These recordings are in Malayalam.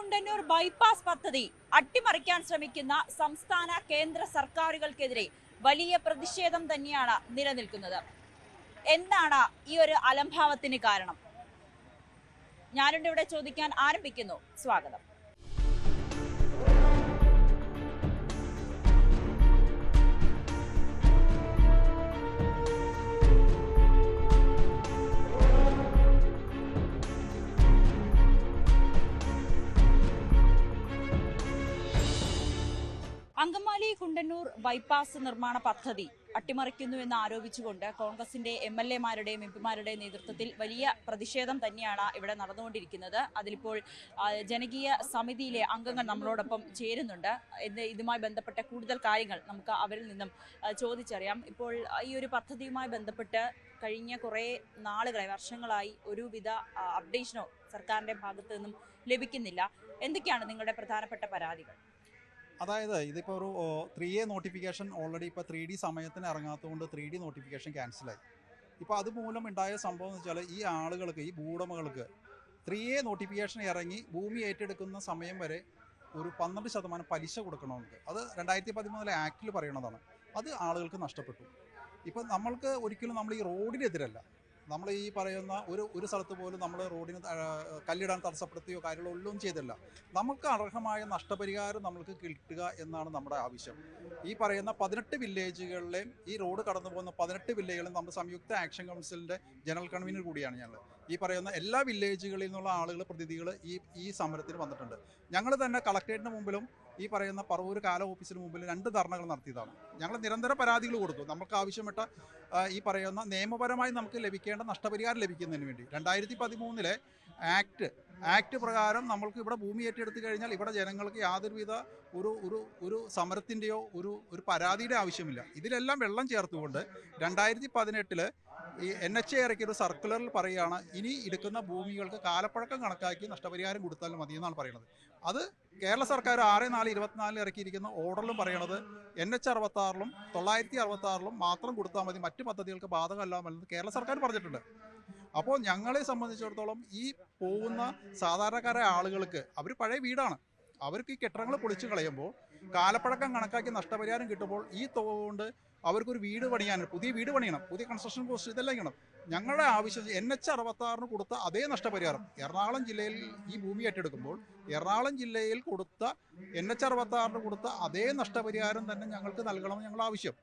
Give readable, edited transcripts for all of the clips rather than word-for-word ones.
കുണ്ടന്നൂർ ബൈപ്പാസ് പദ്ധതി അട്ടിമറിക്കാൻ ശ്രമിക്കുന്ന സംസ്ഥാന കേന്ദ്ര സർക്കാരുകൾക്കെതിരെ വലിയ പ്രതിഷേധം തന്നെയാണ് നിലനിൽക്കുന്നത്. എന്താണ് ഈ ഒരു അലംഭാവത്തിന് കാരണം? ഞാനിവിടെ ചോദിക്കാൻ ആരംഭിക്കുന്നു. സ്വാഗതം. അങ്കമാലി കുണ്ടന്നൂർ ബൈപ്പാസ് നിർമ്മാണ പദ്ധതി അട്ടിമറിക്കുന്നുവെന്ന് ആരോപിച്ചുകൊണ്ട് കോൺഗ്രസിന്റെ MLA-മാരുടെയും MP-മാരുടെയും നേതൃത്വത്തിൽ വലിയ പ്രതിഷേധം തന്നെയാണ് ഇവിടെ നടന്നുകൊണ്ടിരിക്കുന്നത്. അതിലിപ്പോൾ ജനകീയ സമിതിയിലെ അംഗങ്ങൾ നമ്മളോടൊപ്പം ചേരുന്നുണ്ട്. ഇതുമായി ബന്ധപ്പെട്ട കൂടുതൽ കാര്യങ്ങൾ നമുക്ക് അവരിൽ നിന്നും ചോദിച്ചറിയാം. ഇപ്പോൾ ഈ ഒരു പദ്ധതിയുമായി ബന്ധപ്പെട്ട് കഴിഞ്ഞ കുറേ നാളുകളായി, വർഷങ്ങളായി ഒരുവിധ അപ്ഡേഷനോ സർക്കാരിന്റെ ഭാഗത്തു നിന്നും ലഭിക്കുന്നില്ല. എന്തൊക്കെയാണ് നിങ്ങളുടെ പ്രധാനപ്പെട്ട പരാതികൾ? അതായത് ഇതിപ്പോൾ ഒരു 3A നോട്ടിഫിക്കേഷൻ ഓൾറെഡി ഇപ്പോൾ 3D സമയത്തിന് ഇറങ്ങാത്തതുകൊണ്ട് 3D നോട്ടിഫിക്കേഷൻ ക്യാൻസലായി. ഇപ്പോൾ അതുമൂലം ഉണ്ടായ സംഭവം എന്ന് വെച്ചാൽ ഈ ആളുകൾക്ക്, ഈ ഭൂവുടമകൾക്ക് 3A നോട്ടിഫിക്കേഷൻ ഇറങ്ങി ഭൂമി ഏറ്റെടുക്കുന്ന സമയം വരെ ഒരു 12% പലിശ കൊടുക്കണമെന്ന്. അത് 2013 ആക്ടിൽ പറയണതാണ്. അത് ആളുകൾക്ക് നഷ്ടപ്പെട്ടു. ഇപ്പം നമ്മൾക്ക് ഒരിക്കലും നമ്മൾ ഈ റോഡിനെതിരല്ല. നമ്മൾ ഈ പറയുന്ന ഒരു സ്ഥലത്ത് പോലും നമ്മൾ റോഡിന് കല്ലിടാൻ തടസ്സപ്പെടുത്തുകയോ കാര്യങ്ങളൊന്നും ചെയ്തില്ല. നമുക്ക് അർഹമായ നഷ്ടപരിഹാരം നമ്മൾക്ക് കിട്ടുക എന്നാണ് നമ്മുടെ ആവശ്യം. ഈ പറയുന്ന 18 വില്ലേജുകളിലെയും ഈ റോഡ് കടന്നു പോകുന്ന 18 വില്ലേജുകളും നമ്മുടെ സംയുക്ത ആക്ഷൻ കൗൺസിലിൻ്റെ ജനറൽ കൺവീനർ കൂടിയാണ് ഞങ്ങൾ. ഈ പറയുന്ന എല്ലാ വില്ലേജുകളിൽ നിന്നുള്ള ആളുകൾ, പ്രതിനിധികൾ ഈ സമരത്തിന് വന്നിട്ടുണ്ട്. ഞങ്ങൾ തന്നെ കളക്ടറേറ്റിന് മുമ്പിലും ഈ പറയുന്ന പറവൂർ കാല ഓഫീസിന് മുമ്പിൽ 2 ധർണകൾ നടത്തിയതാണ്. ഞങ്ങൾ നിരന്തര പരാതികൾ കൊടുത്തു. നമുക്ക് ആവശ്യപ്പെട്ട ഈ പറയുന്ന നിയമപരമായി നമുക്ക് ലഭിക്കേണ്ട നഷ്ടപരിഹാരം ലഭിക്കുന്നതിന് വേണ്ടി 2013 ആക്ട് പ്രകാരം നമ്മൾക്ക് ഇവിടെ ഭൂമി ഏറ്റെടുത്ത് കഴിഞ്ഞാൽ ഇവിടെ ജനങ്ങൾക്ക് യാതൊരുവിധ ഒരു സമരത്തിൻ്റെയോ ഒരു പരാതിയുടെ ആവശ്യമില്ല. ഇതിലെല്ലാം വെള്ളം ചേർത്തുകൊണ്ട് 2018 ഈ NHA ഇറക്കിയ ഒരു സർക്കുലറിൽ പറയുകയാണ്, ഇനി എടുക്കുന്ന ഭൂമികൾക്ക് കാലപ്പഴക്കം കണക്കാക്കി നഷ്ടപരിഹാരം കൊടുത്താലും മതി എന്നാണ് പറയുന്നത്. അത് കേരള സർക്കാർ 6/4/24 ഇറക്കിയിരിക്കുന്ന ഓർഡറിലും പറയണത് NH 66-ലും 966-ലും മാത്രം കൊടുത്താൽ മതി, മറ്റു പദ്ധതികൾക്ക് ബാധകമല്ലെന്ന് കേരള സർക്കാർ പറഞ്ഞിട്ടുണ്ട്. അപ്പോൾ ഞങ്ങളെ സംബന്ധിച്ചിടത്തോളം ഈ പോകുന്ന സാധാരണക്കാരായ ആളുകൾക്ക്, അവർ പഴയ വീടാണ്, അവർക്ക് ഈ കെട്ടിടങ്ങൾ പൊളിച്ചു കളയുമ്പോൾ കാലപ്പഴക്കം കണക്കാക്കി നഷ്ടപരിഹാരം കിട്ടുമ്പോൾ ഈ തുക കൊണ്ട് അവർക്കൊരു വീട് പണിയാൻ, പുതിയ വീട് പണിയണം, പുതിയ കൺസ്ട്രക്ഷൻ കോസ്റ്റ് ഇതെല്ലാം ചെയ്യണം. ഞങ്ങളുടെ ആവശ്യം NH 66-ന് കൊടുത്ത അതേ നഷ്ടപരിഹാരം എറണാകുളം ജില്ലയിൽ ഈ ഭൂമി ഏറ്റെടുക്കുമ്പോൾ എറണാകുളം ജില്ലയിൽ കൊടുത്ത NH 66-ന് കൊടുത്ത അതേ നഷ്ടപരിഹാരം തന്നെ ഞങ്ങൾക്ക് നൽകണമെന്ന് ഞങ്ങൾ ആവശ്യം.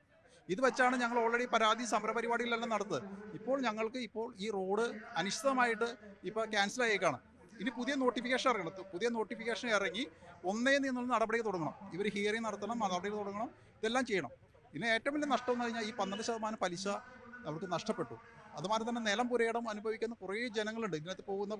ഇത് വെച്ചാണ് ഞങ്ങൾ ഓൾറെഡി പരാതി സമരപരിപാടികളെല്ലാം നടത്തുന്നത്. ഞങ്ങൾക്ക് ഈ റോഡ് അനിശ്ചിതമായിട്ട് ഇപ്പോൾ ക്യാൻസലായേക്കാണ്. ഇനി പുതിയ നോട്ടിഫിക്കേഷൻ ഇറങ്ങണം. പുതിയ നോട്ടിഫിക്കേഷൻ ഇറങ്ങി 1 നിന്നുള്ള നടപടി തുടങ്ങണം. ഇവർ ഹിയറിംഗ് നടത്തണം, നടപടി തുടങ്ങണം, ഇതെല്ലാം ചെയ്യണം. പിന്നെ ഏറ്റവും വലിയ നഷ്ടം എന്ന് കഴിഞ്ഞാൽ ഈ 12% പലിശ അവർക്ക് നഷ്ടപ്പെട്ടു. അതുമാതിരി തന്നെ നിലം പുരയിടം അനുഭവിക്കുന്ന കുറേ ജനങ്ങളുണ്ട്. ഇതിനകത്ത് പോകുന്ന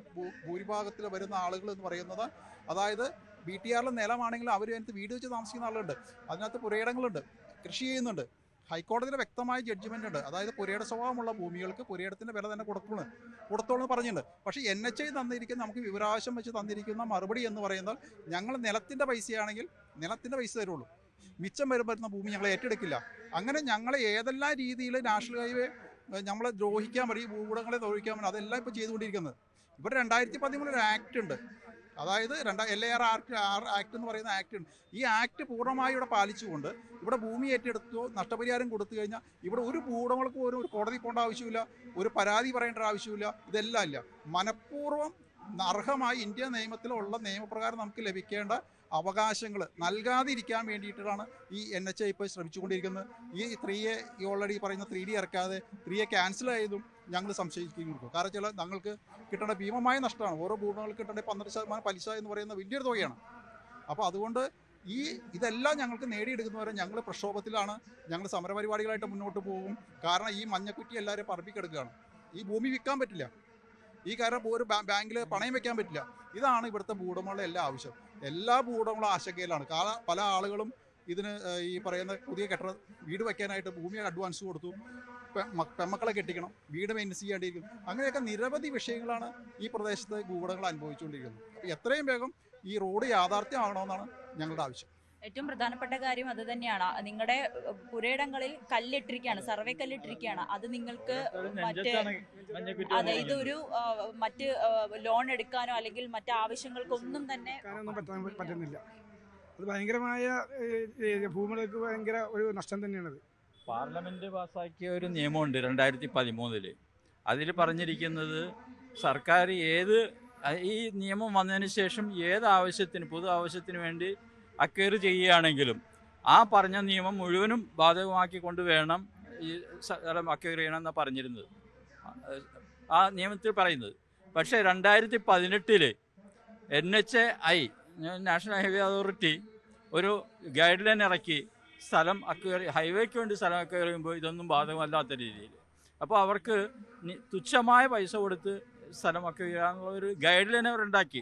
ഭൂരിഭാഗത്തിൽ വരുന്ന ആളുകൾ എന്ന് പറയുന്നത്, അതായത് BTRലെ നിലമാണെങ്കിലും അവർ അതിനകത്ത് വീട് വെച്ച് താമസിക്കുന്ന ആളുകളുണ്ട്, അതിനകത്ത് പുരയിടങ്ങളുണ്ട്, കൃഷി ചെയ്യുന്നുണ്ട്. ഹൈക്കോടതിയുടെ വ്യക്തമായ ജഡ്ജ്മെൻ്റ് ഉണ്ട്. അതായത് പുരയിട സ്വഭാവമുള്ള ഭൂമികൾക്ക് പുരയിടത്തിൻ്റെ വില തന്നെ കൊടുത്തോളെന്ന് പറഞ്ഞിട്ടുണ്ട്. പക്ഷേ NHA തന്നിരിക്കുന്ന, നമുക്ക് വിവരാവകാശം വെച്ച് തന്നിരിക്കുന്ന മറുപടി എന്ന് പറയുന്നത്, ഞങ്ങൾ നിലത്തിൻ്റെ പൈസയാണെങ്കിൽ നിലത്തിൻ്റെ പൈസ തരുള്ളൂ, മിച്ചം വരുന്ന ഭൂമി ഞങ്ങൾ ഏറ്റെടുക്കില്ല. അങ്ങനെ ഞങ്ങളെ ഏതെല്ലാം രീതിയിൽ നാഷണൽ ഹൈവേ നമ്മളെ ദ്രോഹിക്കാൻ പറ്റും, ഈ ഭൂവുടങ്ങളെ ദ്രോഹിക്കാൻ പറ്റും, അതെല്ലാം ഇപ്പോൾ ചെയ്തുകൊണ്ടിരിക്കുന്നത്. ഇവിടെ 2013 ഒരു ആക്ട് ഉണ്ട്, അതായത് LAR ആക്ട് എന്ന് പറയുന്ന ആക്ട് ഉണ്ട്. ഈ ആക്ട് പൂർണ്ണമായി ഇവിടെ പാലിച്ചുകൊണ്ട് ഇവിടെ ഭൂമി ഏറ്റെടുത്തോ നഷ്ടപരിഹാരം കൊടുത്തു കഴിഞ്ഞാൽ ഇവിടെ ഒരു ഭൂവുടമകൾക്ക് ഒരു കോടതി പോകേണ്ട ആവശ്യമില്ല, ഒരു പരാതി പറയേണ്ട ആവശ്യമില്ല, ഇതെല്ലാം ഇല്ല. മനഃപൂർവ്വം അർഹമായി ഇന്ത്യ നിയമത്തിലുള്ള നിയമപ്രകാരം നമുക്ക് ലഭിക്കേണ്ട അവകാശങ്ങൾ നൽകാതിരിക്കാൻ വേണ്ടിയിട്ടാണ് ഈ NHA ഇപ്പോൾ ശ്രമിച്ചുകൊണ്ടിരിക്കുന്നത്. ഈ 3A ഓൾറെഡി പറയുന്ന 3D ഇറക്കാതെ 3A ക്യാൻസൽ ആയതും ഞങ്ങൾ സംശയിക്കുന്നു. കാരണം വെച്ചാൽ ഞങ്ങൾക്ക് കിട്ടേണ്ട ഭീമമായ നഷ്ടമാണ്. ഓരോ ഭൂമികൾക്ക് കിട്ടേണ്ട 12% പലിശ എന്ന് പറയുന്ന വലിയൊരു തുകയാണ്. അപ്പോൾ അതുകൊണ്ട് ഇതെല്ലാം ഞങ്ങൾക്ക് നേടിയെടുക്കുന്നവരെ ഞങ്ങൾ പ്രക്ഷോഭത്തിലാണ്. ഞങ്ങൾ സമരപരിപാടികളായിട്ട് മുന്നോട്ട് പോകും. കാരണം ഈ മഞ്ഞക്കുറ്റി എല്ലാവരും പറമ്പിക്കെടുക്കുകയാണ്. ഈ ഭൂമി വിൽക്കാൻ പറ്റില്ല, ഈ കാരണം ഒരു ബാങ്കിൽ പണയം വെക്കാൻ പറ്റില്ല. ഇതാണ് ഇവിടുത്തെ ഭൂവുടമകളുടെ എല്ലാ ആവശ്യം. എല്ലാ ഭൂവുടമകളും ആശങ്കയിലാണ്. പല ആളുകളും ഇതിന് ഈ പറയുന്ന പുതിയ വീട് വയ്ക്കാനായിട്ട് ഭൂമി അഡ്വാൻസ് കൊടുത്തു, പെമ്മക്കളെ കെട്ടിക്കണം, വീട് മെയിൻറ്റെയിൻ ചെയ്യേണ്ടിയിരിക്കും. അങ്ങനെയൊക്കെ നിരവധി വിഷയങ്ങളാണ് ഈ പ്രദേശത്തെ ഭൂവുടമകൾ അനുഭവിച്ചുകൊണ്ടിരിക്കുന്നത്. അപ്പോൾ എത്രയും വേഗം ഈ റോഡ് യാഥാർത്ഥ്യമാകണമെന്നാണ് ഞങ്ങളുടെ ആവശ്യം. ഏറ്റവും പ്രധാനപ്പെട്ട കാര്യം അത് തന്നെയാണ്. നിങ്ങളുടെ പുരയിടങ്ങളിൽ കല്ലിട്ടിരിക്കുകയാണ്, സർവേ കല്ലിട്ടിരിക്കുകയാണ്. അത് നിങ്ങൾക്ക് അതെ ഇതൊരു മറ്റ് ലോൺ എടുക്കാനോ അല്ലെങ്കിൽ മറ്റ് ആവശ്യങ്ങൾക്കൊന്നും തന്നെ പറ്റുന്നില്ല. അത് ഭയങ്കരമായ ഭൂമികൾക്ക് ഭയങ്കര ഒരു നഷ്ടം തന്നെയാണത്. പാർലമെന്റ് പാസ്സാക്കിയ ഒരു നിയമമുണ്ട് 2013. അതിൽ പറഞ്ഞിരിക്കുന്നത് സർക്കാർ ഈ നിയമം വന്നതിന് ശേഷം പൊതു ആവശ്യത്തിന് വേണ്ടി അക്വയർ ചെയ്യുകയാണെങ്കിലും ആ പറഞ്ഞ നിയമം മുഴുവനും ബാധകമാക്കി കൊണ്ടുവേണം ഈ സ്ഥലം അക്വയർ ചെയ്യണമെന്നാണ് പറഞ്ഞിരുന്നത്, ആ നിയമത്തിൽ പറയുന്നത്. പക്ഷേ 2018 NHAI നാഷണൽ ഹൈവേ അതോറിറ്റി ഒരു ഗൈഡ് ലൈൻ ഇറക്കി സ്ഥലം ഹൈവേക്ക് വേണ്ടി സ്ഥലം അക്വയർ ചെയ്യുമ്പോൾ ഇതൊന്നും ബാധകമല്ലാത്ത രീതിയിൽ. അപ്പോൾ അവർക്ക് തുച്ഛമായ പൈസ കൊടുത്ത് സ്ഥലം അക്വയർ ചെയ്യാനുള്ള ഒരു ഗൈഡ് ലൈൻ അവരുണ്ടാക്കി.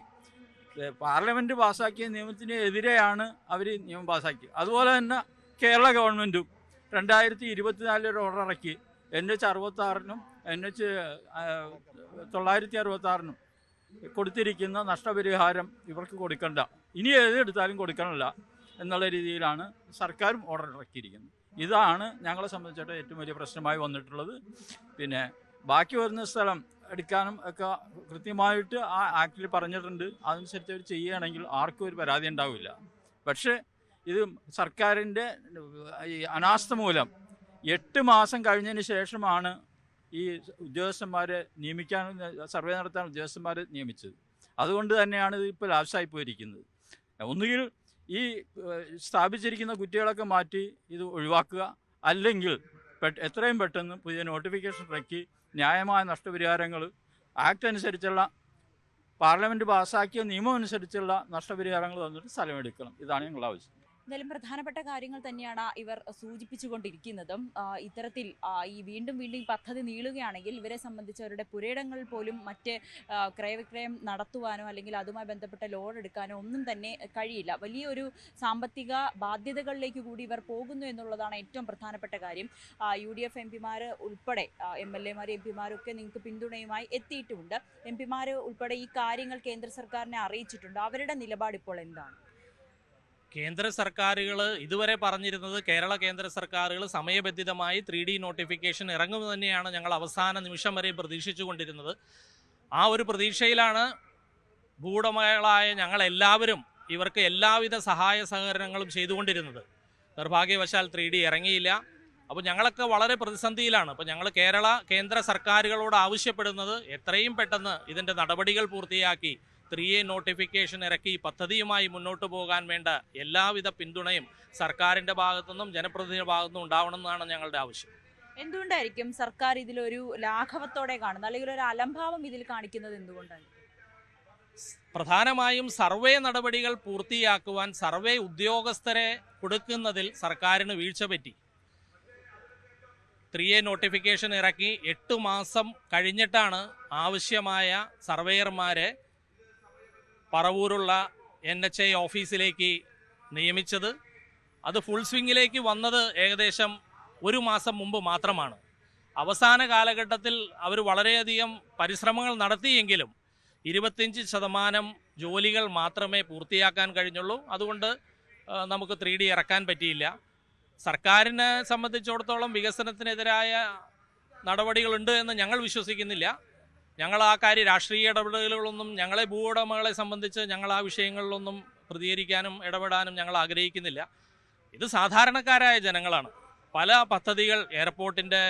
പാർലമെൻറ്റ് പാസ്സാക്കിയ നിയമത്തിന് എതിരെയാണ് അവർ നിയമം പാസ്സാക്കി. അതുപോലെ തന്നെ കേരള ഗവൺമെൻറ്റും 2024 ഒരു ഓർഡർ ഇറക്കി NH66 NH966 കൊടുത്തിരിക്കുന്ന നഷ്ടപരിഹാരം ഇവർക്ക് കൊടുക്കണ്ട, ഇനി ഏതെടുത്താലും കൊടുക്കണമല്ല എന്നുള്ള രീതിയിലാണ് സർക്കാരും ഓർഡർ ഇറക്കിയിരിക്കുന്നത്. ഇതാണ് ഞങ്ങളെ സംബന്ധിച്ചിട്ട് ഏറ്റവും വലിയ പ്രശ്നമായി വന്നിട്ടുള്ളത്. പിന്നെ ബാക്കി വരുന്ന സ്ഥലം എടുക്കാനും ഒക്കെ കൃത്യമായിട്ട് ആ ആക്ടിൽ പറഞ്ഞിട്ടുണ്ട്. അതനുസരിച്ച് അവർ ചെയ്യുകയാണെങ്കിൽ ആർക്കും ഒരു പരാതി ഉണ്ടാവില്ല. പക്ഷേ ഇത് സർക്കാരിൻ്റെ ഈ അനാസ്ഥ മൂലം 8 മാസം കഴിഞ്ഞതിന് ശേഷമാണ് ഈ ഉദ്യോഗസ്ഥന്മാരെ സർവേ നടത്താൻ ഉദ്യോഗസ്ഥന്മാരെ നിയമിച്ചത്. അതുകൊണ്ട് തന്നെയാണ് ഇത് ഇപ്പോൾ ലാപ്സായി പോയിരിക്കുന്നത്. ഒന്നുകിൽ ഈ സ്ഥാപിച്ചിരിക്കുന്ന കുറ്റികളൊക്കെ മാറ്റി ഇത് ഒഴിവാക്കുക, അല്ലെങ്കിൽ എത്രയും പെട്ടെന്ന് പുതിയ നോട്ടിഫിക്കേഷൻ ഇറക്കി ന്യായമായ നഷ്ടപരിഹാരങ്ങൾ ആക്ട് അനുസരിച്ചുള്ള പാർലമെൻറ്റ് പാസ്സാക്കിയ നിയമം അനുസരിച്ചുള്ള നഷ്ടപരിഹാരങ്ങൾ തന്നിട്ട് സ്ഥലമെടുക്കണം. ഇതാണ് ഞങ്ങളുടെ ആവശ്യം. എന്തായാലും പ്രധാനപ്പെട്ട കാര്യങ്ങൾ തന്നെയാണ് ഇവർ സൂചിപ്പിച്ചുകൊണ്ടിരിക്കുന്നതും. ഇത്തരത്തിൽ ഈ വീണ്ടും ഈ പദ്ധതി നീളുകയാണെങ്കിൽ ഇവരെ സംബന്ധിച്ച് അവരുടെ പുരയിടങ്ങളിൽ പോലും മറ്റ് ക്രയവിക്രയം നടത്തുവാനോ അല്ലെങ്കിൽ അതുമായി ബന്ധപ്പെട്ട ലോൺ എടുക്കാനോ ഒന്നും തന്നെ കഴിയില്ല. വലിയൊരു സാമ്പത്തിക ബാധ്യതകളിലേക്ക് കൂടി ഇവർ പോകുന്നു എന്നുള്ളതാണ് ഏറ്റവും പ്രധാനപ്പെട്ട കാര്യം. UDF MP-മാർ ഉൾപ്പെടെ MLA-മാർ MP-മാരൊക്കെ നിങ്ങൾക്ക് പിന്തുണയുമായി എത്തിയിട്ടുമുണ്ട്. MP-മാർ ഉൾപ്പെടെ ഈ കാര്യങ്ങൾ കേന്ദ്ര സർക്കാരിനെ അറിയിച്ചിട്ടുണ്ട്. അവരുടെ നിലപാട് ഇപ്പോൾ എന്താണ്? കേന്ദ്ര സർക്കാരുകൾ ഇതുവരെ പറഞ്ഞിരുന്നത്, കേന്ദ്ര സർക്കാരുകൾ സമയബന്ധിതമായി 3D നോട്ടിഫിക്കേഷൻ ഇറങ്ങുമെന്ന് തന്നെയാണ് ഞങ്ങൾ അവസാന നിമിഷം വരെ പ്രതീക്ഷിച്ചുകൊണ്ടിരുന്നത്. ആ ഒരു പ്രതീക്ഷയിലാണ് ഭൂവുടമകളായ ഞങ്ങളെല്ലാവരും ഇവർക്ക് എല്ലാവിധ സഹായ സഹകരണങ്ങളും ചെയ്തുകൊണ്ടിരുന്നത്. നിർഭാഗ്യവശാൽ 3D ഇറങ്ങിയില്ല. അപ്പോൾ ഞങ്ങളൊക്കെ വളരെ പ്രതിസന്ധിയിലാണ്. അപ്പോൾ ഞങ്ങൾ കേന്ദ്ര സർക്കാരുകളോട് ആവശ്യപ്പെടുന്നത് എത്രയും പെട്ടെന്ന് ഇതിൻ്റെ നടപടികൾ പൂർത്തിയാക്കി 3A നോട്ടിഫിക്കേഷൻ ഇറക്കി പദ്ധതിയുമായി മുന്നോട്ട് പോകാൻ വേണ്ട എല്ലാവിധ പിന്തുണയും സർക്കാരിൻ്റെ ഭാഗത്തുനിന്നും ജനപ്രതിനിധിയുടെ ഭാഗത്തുനിന്നും ഉണ്ടാവണമെന്നാണ് ഞങ്ങളുടെ ആവശ്യം. എന്തുകൊണ്ടായിരിക്കും സർക്കാർ ഇതിലൊരു ലാഘവത്തോടെ കാണുന്നത്, അല്ലെങ്കിൽ ഒരു അലംഭാവം ഇതിൽ കാണിക്കുന്നത് എന്തുകൊണ്ടാണ്? പ്രധാനമായും സർവേ നടപടികൾ പൂർത്തിയാക്കുവാൻ സർവേ ഉദ്യോഗസ്ഥരെ കൊടുക്കുന്നതിൽ സർക്കാരിന് വീഴ്ച പറ്റി. 3A നോട്ടിഫിക്കേഷൻ ഇറക്കി 8 മാസം കഴിഞ്ഞിട്ടാണ് ആവശ്യമായ സർവേയർമാരെ പറവൂരുള്ള NHAI ഓഫീസിലേക്ക് നിയമിച്ചത്. അത് ഫുൾ സ്വിങ്ങിലേക്ക് വന്നത് ഏകദേശം 1 മാസം മുമ്പ് മാത്രമാണ്. അവസാന കാലഘട്ടത്തിൽ അവർ വളരെയധികം പരിശ്രമങ്ങൾ നടത്തിയെങ്കിലും 25% ജോലികൾ മാത്രമേ പൂർത്തിയാക്കാൻ കഴിഞ്ഞുള്ളൂ. അതുകൊണ്ട് നമുക്ക് 3D ഇറക്കാൻ പറ്റിയില്ല. സർക്കാരിനെ സംബന്ധിച്ചിടത്തോളം വികസനത്തിനെതിരായ നടപടികളുണ്ട് എന്ന് ഞങ്ങൾ വിശ്വസിക്കുന്നില്ല. ഞങ്ങൾ ആ കാര്യം രാഷ്ട്രീയ ഇടപെടലുകളൊന്നും, ഞങ്ങളെ ഭൂവുടമകളെ സംബന്ധിച്ച് ഞങ്ങൾ ആ വിഷയങ്ങളിലൊന്നും പ്രതികരിക്കാനും ഇടപെടാനും ഞങ്ങൾ ആഗ്രഹിക്കുന്നില്ല. ഇത് സാധാരണക്കാരായ ജനങ്ങളാണ്. പല പദ്ധതികൾ, എയർപോർട്ടിൻ്റെ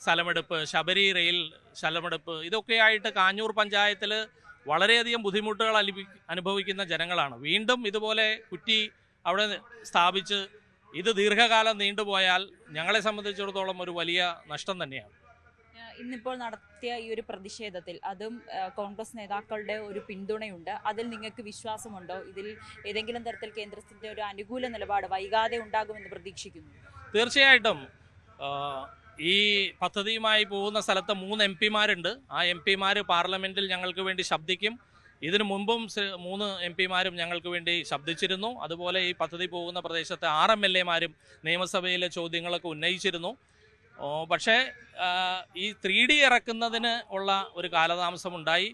സ്ഥലമെടുപ്പ്, ശബരി റെയിൽ സ്ഥലമെടുപ്പ്, ഇതൊക്കെയായിട്ട് കാഞ്ഞൂർ പഞ്ചായത്തിൽ വളരെയധികം ബുദ്ധിമുട്ടുകൾ അനുഭവിക്കുന്ന ജനങ്ങളാണ്. വീണ്ടും ഇതുപോലെ കുറ്റി അവിടെ സ്ഥാപിച്ച് ഇത് ദീർഘകാലം നീണ്ടുപോയാൽ ഞങ്ങളെ സംബന്ധിച്ചിടത്തോളം ഒരു വലിയ നഷ്ടം തന്നെയാണ്. ഇന്നിപ്പോൾ നടത്തിയ ഈ ഒരു പ്രതിഷേധത്തിൽ അതും കോൺഗ്രസ് നേതാക്കളുടെ ഒരു പിന്തുണയുണ്ട്. അതിൽ നിങ്ങൾക്ക് വിശ്വാസമുണ്ടോ? ഇതിൽ ഏതെങ്കിലും തരത്തിൽ കേന്ദ്രത്തിന്റെ ഒരു അനുകൂല നിലപാട് വൈകാതെ ഉണ്ടാകുമെന്ന് പ്രതീക്ഷിക്കുന്നു? തീർച്ചയായിട്ടും. ഈ പദ്ധതിയുമായി പോകുന്ന സ്ഥലത്ത് 3 MP-മാരുണ്ട്. ആ MP-മാർ പാർലമെന്റിൽ ഞങ്ങൾക്ക് വേണ്ടി ശബ്ദിക്കും. ഇതിനു മുമ്പും 3 MP-മാരും ഞങ്ങൾക്ക് വേണ്ടി ശബ്ദിച്ചിരുന്നു. അതുപോലെ ഈ പദ്ധതി പോകുന്ന പ്രദേശത്തെ 6 MLA-മാരും നിയമസഭയിലെ ചോദ്യങ്ങളൊക്കെ ഉന്നയിച്ചിരുന്നു. പക്ഷേ ഈ 3D ഇറക്കുന്നതിന് ഉള്ള ഒരു കാലതാമസമുണ്ടായി.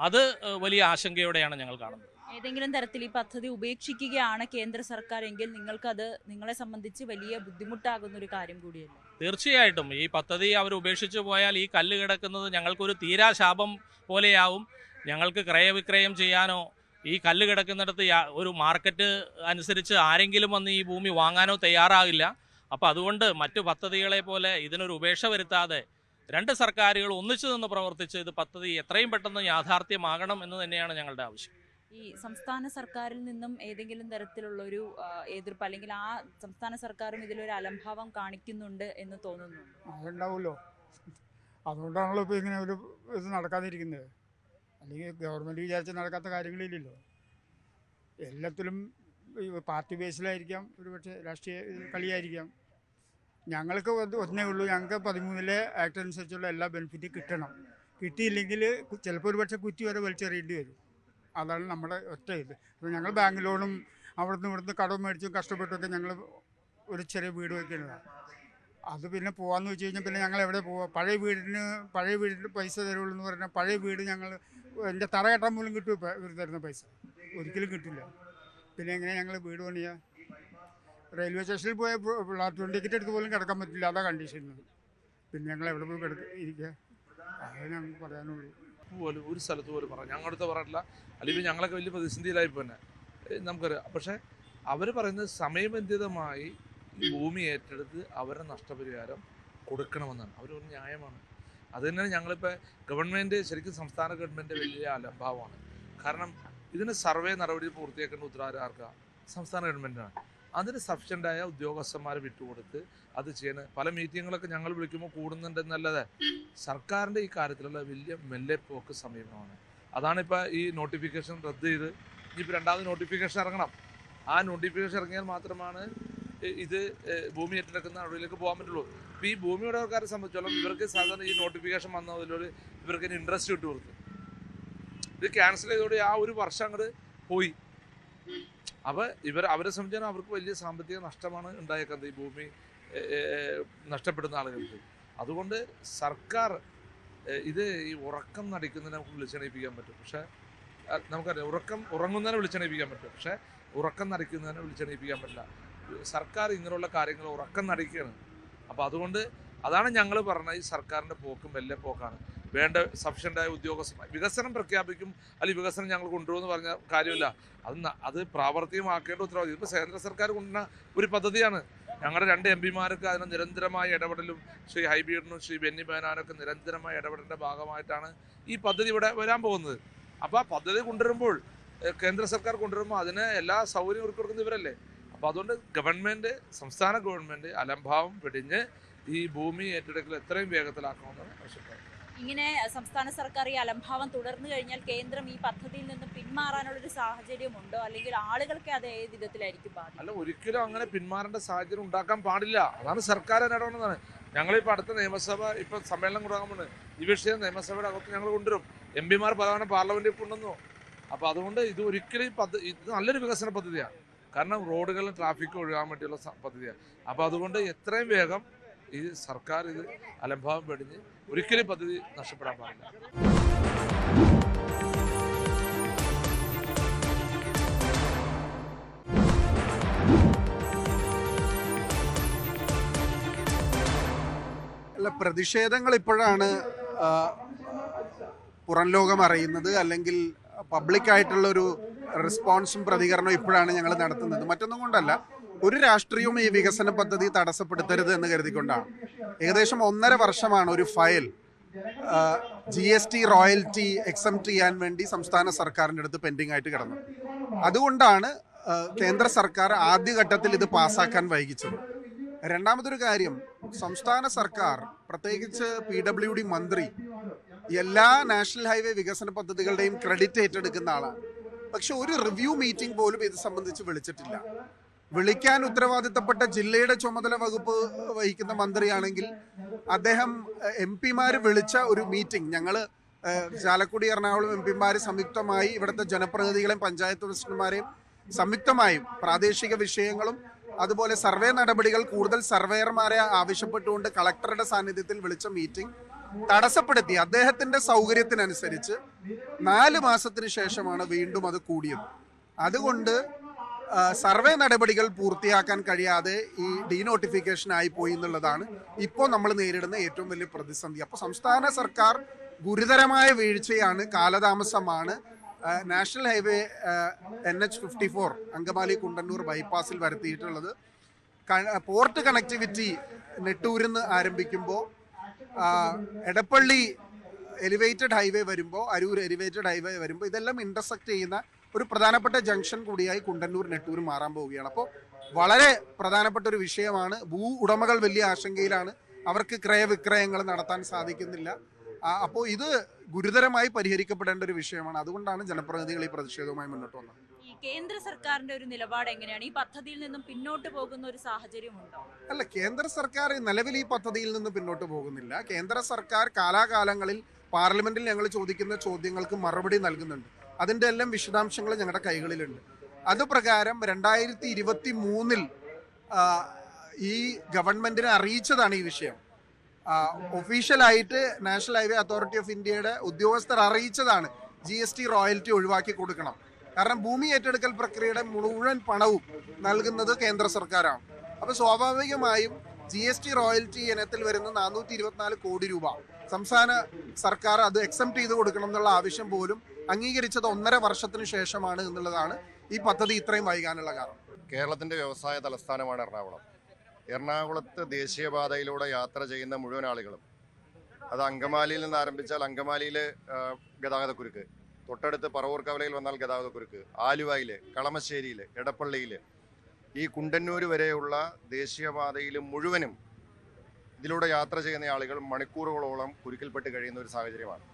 അത് വലിയ ആശങ്കയോടെയാണ് ഞങ്ങൾ കാണുന്നത്. ഏതെങ്കിലും തരത്തിൽ ഈ പദ്ധതി ഉപേക്ഷിക്കുകയാണ് കേന്ദ്ര സർക്കാർ എങ്കിൽ നിങ്ങൾക്കത് നിങ്ങളെ സംബന്ധിച്ച് വലിയ ബുദ്ധിമുട്ടാകുന്ന ഒരു കാര്യം കൂടിയല്ലേ? തീർച്ചയായിട്ടും ഈ പദ്ധതി അവർ ഉപേക്ഷിച്ചു പോയാൽ ഈ കല്ല് കിടക്കുന്നത് ഞങ്ങൾക്കൊരു തീരാശാപം പോലെയാവും. ഞങ്ങൾക്ക് ക്രയവിക്രയം ചെയ്യാനോ ഈ കല്ല് കിടക്കുന്നിടത്ത് ഒരു മാർക്കറ്റ് അനുസരിച്ച് ആരെങ്കിലും വന്ന് ഈ ഭൂമി വാങ്ങാനോ തയ്യാറാകില്ല. അപ്പോൾ അതുകൊണ്ട് മറ്റു പദ്ധതികളെ പോലെ ഇതിനൊരു ഉപേക്ഷ വരുത്താതെ രണ്ട് സർക്കാരുകൾ ഒന്നിച്ചു നിന്ന് പ്രവർത്തിച്ച് ഇത് പദ്ധതി എത്രയും പെട്ടെന്ന് യാഥാർത്ഥ്യമാകണം എന്ന് തന്നെയാണ് ഞങ്ങളുടെ ആവശ്യം. ഈ സംസ്ഥാന സർക്കാരിൽ നിന്നും ഏതെങ്കിലും തരത്തിലുള്ള ഒരു എതിർപ്പ് അല്ലെങ്കിൽ ആ സംസ്ഥാന സർക്കാരും ഇതിലൊരു അലംഭാവം കാണിക്കുന്നുണ്ട് എന്ന് തോന്നുന്നുണ്ട്? അതുണ്ടാവുമല്ലോ. അതുകൊണ്ടാണല്ലോ ഇപ്പോൾ ഇങ്ങനെ ഒരു ഇത് നടക്കാതിരിക്കുന്നത്. അല്ലെങ്കിൽ ഗവൺമെൻറ് വിചാരിച്ച് നടക്കാത്ത കാര്യങ്ങളില്ലല്ലോ. എല്ലാത്തിലും പാർട്ടി ബേസിലായിരിക്കാം, ഒരുപക്ഷെ രാഷ്ട്രീയ കളിയായിരിക്കാം. ഞങ്ങൾക്ക് ഒന്നേ ഉള്ളൂ, ഞങ്ങൾക്ക് 13 ആക്ട് അനുസരിച്ചുള്ള എല്ലാ ബെനിഫിറ്റും കിട്ടണം. കിട്ടിയില്ലെങ്കിൽ ചിലപ്പോൾ ഒരുപക്ഷെ കുറ്റി വരെ വലിച്ചെറിയേണ്ടി വരും. അതാണ് നമ്മുടെ ഒറ്റ ഇത്. അപ്പോൾ ഞങ്ങൾ ബാങ്ക് ലോണും അവിടുന്ന് ഇവിടുന്ന് കടം മേടിച്ചും കഷ്ടപ്പെട്ടൊക്കെ ഞങ്ങൾ ഒരു ചെറിയ വീട് വയ്ക്കുന്നതാണ്. അത് പിന്നെ പോകാമെന്ന് വെച്ച് കഴിഞ്ഞാൽ പിന്നെ ഞങ്ങൾ എവിടെ പോവാം? പഴയ വീടിന് പൈസ തരുള്ളൂ എന്ന് പറഞ്ഞാൽ പഴയ വീട് ഞങ്ങൾ എൻ്റെ തറ കെട്ടാൻ പോലും കിട്ടും. ഇപ്പോൾ ഇവർ തരുന്ന പൈസ ഒരിക്കലും കിട്ടില്ല. പിന്നെ എങ്ങനെ ഞങ്ങൾ വീട് പണിയുക? റെയിൽവേ സ്റ്റേഷനിൽ പോയ പ്ലാറ്റ്ഫോം ടിക്കറ്റ് എടുത്ത് പോലും കിടക്കാൻ പറ്റില്ല, അതാ കണ്ടീഷൻ. പിന്നെ ഞങ്ങൾ എവിടെ പോയി ഇരിക്കുക? അതേ ഞങ്ങൾക്ക് പറയാനുള്ളൂ. പോലും ഒരു സ്ഥലത്ത് പോലും പറയാം, ഞങ്ങളടുത്ത് പറഞ്ഞിട്ടില്ല. അല്ലെങ്കിൽ ഞങ്ങളൊക്കെ വലിയ പ്രതിസന്ധിയിലായി തന്നെ നമുക്കറിയാം. പക്ഷേ അവർ പറയുന്നത് സമയബന്ധിതമായി ഈ ഭൂമി ഏറ്റെടുത്ത് അവരുടെ നഷ്ടപരിഹാരം കൊടുക്കണമെന്നാണ്. അവരൊരു ന്യായമാണ്. അത് തന്നെയാണ് ഞങ്ങളിപ്പോൾ ഗവൺമെൻറ്, ശരിക്കും സംസ്ഥാന ഗവൺമെൻറ് വലിയ അലംഭാവമാണ്. കാരണം ഇതിന് സർവേ നടപടി പൂർത്തിയാക്കേണ്ട ഉത്തരവാദിത്തം ആർക്കാണ്? സംസ്ഥാന ഗവൺമെൻറ്റാണ്. അതിന് സഫിഷ്യൻ്റായ ഉദ്യോഗസ്ഥന്മാരെ വിട്ടുകൊടുത്ത് അത് ചെയ്യണം. പല മീറ്റിങ്ങുകളൊക്കെ ഞങ്ങൾ വിളിക്കുമ്പോൾ കൂടുന്നുണ്ടെന്നല്ലാതെ സർക്കാരിൻ്റെ ഈ കാര്യത്തിലുള്ള വലിയ മെല്ലെപ്പോക്ക് സമീപനമാണ്. അതാണിപ്പോൾ ഈ നോട്ടിഫിക്കേഷൻ റദ്ദ് ചെയ്ത് ഇനിയിപ്പോൾ രണ്ടാമത് നോട്ടിഫിക്കേഷൻ ഇറങ്ങണം. ആ നോട്ടിഫിക്കേഷൻ ഇറങ്ങിയാൽ മാത്രമാണ് ഇത് ഭൂമി ഏറ്റെടുക്കുന്ന അവിടേക്ക് പോകാൻ പറ്റുള്ളൂ. ഇപ്പോൾ ഈ ഭൂമി ഉടമക്കാരെ സംബന്ധിച്ചോളം ഇവർക്ക് സാധാരണ ഈ നോട്ടിഫിക്കേഷൻ വന്നതിലൂടെ ഇവർക്ക് ഇൻട്രസ്റ്റ് ഇട്ട് കൊടുത്തു. ഇത് ക്യാൻസൽ ചെയ്തോടെ ആ ഒരു വർഷം അങ്ങോട്ട് പോയി. അപ്പോൾ അവരെ സംബന്ധിച്ചാൽ അവർക്ക് വലിയ സാമ്പത്തിക നഷ്ടമാണ് ഉണ്ടായേക്കുന്നത് ഈ ഭൂമി നഷ്ടപ്പെടുന്ന ആളുകൾക്ക്. അതുകൊണ്ട് സർക്കാർ ഇത് ഈ ഉറക്കം നടിക്കുന്നതിനെ നമുക്ക് വിളിച്ചെണീപ്പിക്കാൻ പറ്റും. പക്ഷേ നമുക്കറിയാം, ഉറങ്ങുന്നതിനെ വിളിച്ചെണീപ്പിക്കാൻ പറ്റും, പക്ഷേ ഉറക്കം നടിക്കുന്നതിനെ വിളിച്ചെണീപ്പിക്കാൻ പറ്റില്ല. സർക്കാർ ഇങ്ങനെയുള്ള കാര്യങ്ങൾ ഉറക്കം നടിക്കുകയാണ്. അപ്പോൾ അതുകൊണ്ട് അതാണ് ഞങ്ങൾ പറഞ്ഞത്, ഈ സർക്കാരിൻ്റെ പോക്കും വലിയ പോക്കാണ്. വേണ്ട സഫിഷ്യൻ്റായ ഉദ്യോഗസ്ഥന്മാർ വികസനം പ്രഖ്യാപിക്കും, അല്ലെങ്കിൽ വികസനം ഞങ്ങൾ കൊണ്ടുപോകുമെന്ന് പറഞ്ഞ കാര്യമില്ല. അത് പ്രാവർത്തികമാക്കേണ്ട ഉത്തരവാദിത്വം. ഇപ്പോൾ കേന്ദ്ര സർക്കാർ കൊണ്ടുവന്ന ഒരു പദ്ധതിയാണ്. ഞങ്ങളുടെ 2 MPമാർക്ക് അതിന് നിരന്തരമായ ഇടപെടലും ശ്രീ ഹൈബീഡിനും ശ്രീ ബെന്നി ബെഹനാനൊക്കെ നിരന്തരമായ ഇടപെടലിൻ്റെ ഭാഗമായിട്ടാണ് ഈ പദ്ധതി ഇവിടെ വരാൻ പോകുന്നത്. അപ്പോൾ ആ പദ്ധതി കൊണ്ടുവരുമ്പോൾ കേന്ദ്ര സർക്കാർ കൊണ്ടുവരുമ്പോൾ അതിന് എല്ലാ സൗകര്യവും ഒരുക്കി കൊടുക്കുന്ന ഇവരല്ലേ. അപ്പോൾ അതുകൊണ്ട് ഗവൺമെൻറ്, സംസ്ഥാന ഗവൺമെൻറ് അലംഭാവം വെടിഞ്ഞ് ഈ ഭൂമി ഏറ്റെടുക്കൽ എത്രയും വേഗത്തിലാക്കണമെന്നാണ് ആവശ്യപ്പെടുന്നത്. ഇങ്ങനെ സംസ്ഥാന സർക്കാർ ഈ അലംഭാവം തുടർന്നു കഴിഞ്ഞാൽ കേന്ദ്രം ഈ പദ്ധതിയിൽ നിന്ന് പിന്മാറാനുള്ളൊരു സാഹചര്യമുണ്ടോ? അല്ലെങ്കിൽ ആളുകൾക്ക് അത് ഏത് വിധത്തിലായിരിക്കും ബാധിക്കുക? അല്ല, ഒരിക്കലും അങ്ങനെ പിന്മാറേണ്ട സാഹചര്യം ഉണ്ടാക്കാൻ പാടില്ല. അതാണ് സർക്കാർ ഇടപെടുന്നതാണ്. ഞങ്ങളിപ്പോൾ അടുത്ത നിയമസഭ ഇപ്പം സമ്മേളനം തുടങ്ങുമ്പോൾ ഈ വിഷയം നിയമസഭയുടെ അകത്ത് ഞങ്ങൾ കൊണ്ടുവരും. MPമാർ പലവണ പാർലമെൻറ്റിൽ കൊണ്ടുവന്നു. അപ്പോൾ അതുകൊണ്ട് ഇത് ഒരിക്കലും ഇത് നല്ലൊരു വികസന പദ്ധതിയാണ്. കാരണം റോഡുകളിലും ട്രാഫിക്കും ഒഴുകാൻ വേണ്ടിയുള്ള പദ്ധതിയാണ്. അപ്പോൾ അതുകൊണ്ട് എത്രയും വേഗം ഈ സർക്കാർ ഇത് അലംഭാവം വെടിഞ്ഞ് ഒരിക്കലും പദ്ധതി നഷ്ടപ്പെടാൻ പാടില്ല. അല്ല, പ്രതിഷേധങ്ങൾ ഇപ്പോഴാണ് പുറം ലോകം അറിയുന്നത്, അല്ലെങ്കിൽ പബ്ലിക്കായിട്ടുള്ളൊരു റെസ്പോൺസും പ്രതികരണവും ഇപ്പോഴാണ് ഞങ്ങൾ നടത്തുന്നത്. മറ്റൊന്നും കൊണ്ടല്ല, ഒരു രാഷ്ട്രീയവും ഈ വികസന പദ്ധതി തടസ്സപ്പെടുത്തരുത് എന്ന് കരുതിക്കൊണ്ടാണ്. ഏകദേശം 1.5 വർഷമാണ് ഒരു ഫയൽ GST റോയൽറ്റി എക്സംപ്റ്റ് ചെയ്യാൻ വേണ്ടി സംസ്ഥാന സർക്കാരിൻ്റെ അടുത്ത് പെൻഡിങ് ആയിട്ട് കിടന്നത്. അതുകൊണ്ടാണ് കേന്ദ്ര സർക്കാർ ആദ്യഘട്ടത്തിൽ ഇത് പാസ്സാക്കാൻ വൈകിച്ചത്. രണ്ടാമതൊരു കാര്യം, സംസ്ഥാന സർക്കാർ പ്രത്യേകിച്ച് PWD മന്ത്രി എല്ലാ നാഷണൽ ഹൈവേ വികസന പദ്ധതികളുടെയും ക്രെഡിറ്റ് ഏറ്റെടുക്കുന്ന ആളാണ്. പക്ഷെ ഒരു റിവ്യൂ മീറ്റിംഗ് പോലും ഇത് സംബന്ധിച്ച് വിളിച്ചിട്ടില്ല. വിളിക്കാൻ ഉത്തരവാദിത്തപ്പെട്ട ജില്ലയുടെ ചുമതല വകുപ്പ് വഹിക്കുന്ന മന്ത്രിയാണെങ്കിൽ അദ്ദേഹം MPമാർ വിളിച്ച ഒരു മീറ്റിംഗ്, ഞങ്ങൾ ചാലക്കുടി എറണാകുളം MPമാർ സംയുക്തമായി ഇവിടുത്തെ ജനപ്രതിനിധികളെയും പഞ്ചായത്ത് പ്രസിഡന്റുമാരെയും സംയുക്തമായും പ്രാദേശിക വിഷയങ്ങളും അതുപോലെ സർവേ നടപടികൾ കൂടുതൽ സർവേയർമാരെ ആവശ്യപ്പെട്ടുകൊണ്ട് കളക്ടറുടെ സാന്നിധ്യത്തിൽ വിളിച്ച മീറ്റിംഗ് തടസ്സപ്പെടുത്തി അദ്ദേഹത്തിന്റെ സൗകര്യത്തിനനുസരിച്ച് 4 മാസത്തിന് ശേഷമാണ് വീണ്ടും അത് കൂടിയത്. അതുകൊണ്ട് സർവേ നടപടികൾ പൂർത്തിയാക്കാൻ കഴിയാതെ ഈ ഡീനോട്ടിഫിക്കേഷൻ ആയി പോയി എന്നുള്ളതാണ് ഇപ്പോൾ നമ്മൾ നേരിടുന്ന ഏറ്റവും വലിയ പ്രതിസന്ധി. അപ്പോൾ സംസ്ഥാന സർക്കാർ ഗുരുതരമായ വീഴ്ചയാണ്, കാലതാമസമാണ് national highway NH-54 Angamaly Kundannoor ബൈപ്പാസിൽ വരുത്തിയിട്ടുള്ളത്. പോർട്ട് കണക്ടിവിറ്റി നെട്ടൂരിൽ നിന്ന് ആരംഭിക്കുമ്പോൾ എടപ്പള്ളി എലിവേറ്റഡ് ഹൈവേ വരുമ്പോൾ, അരൂർ എലിവേറ്റഡ് ഹൈവേ വരുമ്പോൾ ഇതെല്ലാം ഇന്റർസെക്ട് ചെയ്യുന്ന ഒരു പ്രധാനപ്പെട്ട ജംഗ്ഷൻ കൂടിയായി കുണ്ടന്നൂർ നെട്ടൂർ മാറാൻ പോവുകയാണ്. അപ്പോൾ വളരെ പ്രധാനപ്പെട്ട ഒരു വിഷയമാണ്. ഭൂ ഉടമകൾ വലിയ ആശങ്കയിലാണ്, അവർക്ക് ക്രയവിക്രയങ്ങൾ നടത്താൻ സാധിക്കുന്നില്ല. അപ്പോൾ ഇത് ഗുരുതരമായി പരിഹരിക്കപ്പെടേണ്ട ഒരു വിഷയമാണ്. അതുകൊണ്ടാണ് ജനപ്രതിനിധികൾ ഈ പ്രതിഷേധവുമായി മുന്നോട്ട് വന്നത്. ഈ കേന്ദ്ര സർക്കാരിന്റെ ഒരു നിലപാട് എങ്ങനെയാണ്? ഈ പദ്ധതിയിൽ നിന്നും പിന്നോട്ട് പോകുന്ന ഒരു സാഹചര്യമുണ്ടോ? അല്ല, കേന്ദ്ര സർക്കാർ നിലവിൽ ഈ പദ്ധതിയിൽ നിന്ന് പിന്നോട്ട് പോകുന്നില്ല. കേന്ദ്ര സർക്കാർ കാലാകാലങ്ങളിൽ പാർലമെന്റിൽ ഞങ്ങൾ ചോദിക്കുന്ന ചോദ്യങ്ങൾക്ക് മറുപടി നൽകുന്നുണ്ട്. അതിൻ്റെ എല്ലാം വിശദാംശങ്ങൾ ഞങ്ങളുടെ കൈകളിലുണ്ട്. അതുപ്രകാരം 2023 ഈ ഗവൺമെന്റിനെ അറിയിച്ചതാണ് ഈ വിഷയം. ഒഫീഷ്യലായിട്ട് നാഷണൽ ഹൈവേ അതോറിറ്റി ഓഫ് ഇന്ത്യയുടെ ഉദ്യോഗസ്ഥർ അറിയിച്ചതാണ് GST റോയൽറ്റി ഒഴിവാക്കി കൊടുക്കണം. കാരണം ഭൂമി ഏറ്റെടുക്കൽ പ്രക്രിയയുടെ മുഴുവൻ പണവും നൽകുന്നത് കേന്ദ്ര സർക്കാരാണ്. അപ്പോൾ സ്വാഭാവികമായും GST റോയൽറ്റി ഇനത്തിൽ വരുന്ന 424 കോടി രൂപ സംസ്ഥാന സർക്കാർ അത് എക്സംപ്റ്റ് ചെയ്ത് കൊടുക്കണം എന്നുള്ള ആവശ്യം പോലും അംഗീകരിച്ചത് 1.5 വർഷത്തിന് ശേഷമാണ് എന്നുള്ളതാണ് ഈ പദ്ധതി ഇത്രയും വൈകാനുള്ള കാരണം. കേരളത്തിൻ്റെ വ്യവസായ തലസ്ഥാനമാണ് എറണാകുളം. എറണാകുളത്ത് ദേശീയപാതയിലൂടെ യാത്ര ചെയ്യുന്ന മുഴുവൻ ആളുകളും, അത് അങ്കമാലിയിൽ നിന്ന് ആരംഭിച്ചാൽ അങ്കമാലിയിൽ ഗതാഗതക്കുരുക്ക്, തൊട്ടടുത്ത് പറവൂർ കവലയിൽ വന്നാൽ ഗതാഗതക്കുരുക്ക്, ആലുവയിൽ, കളമശ്ശേരിയിൽ, എടപ്പള്ളിയിൽ, ഈ കുണ്ടന്നൂർ വരെയുള്ള ദേശീയപാതയിൽ മുഴുവനും ഇതിലൂടെ യാത്ര ചെയ്യുന്ന ആളുകൾ മണിക്കൂറുകളോളം കുരുക്കിൽപ്പെട്ട് കഴിയുന്ന ഒരു സാഹചര്യമാണ്.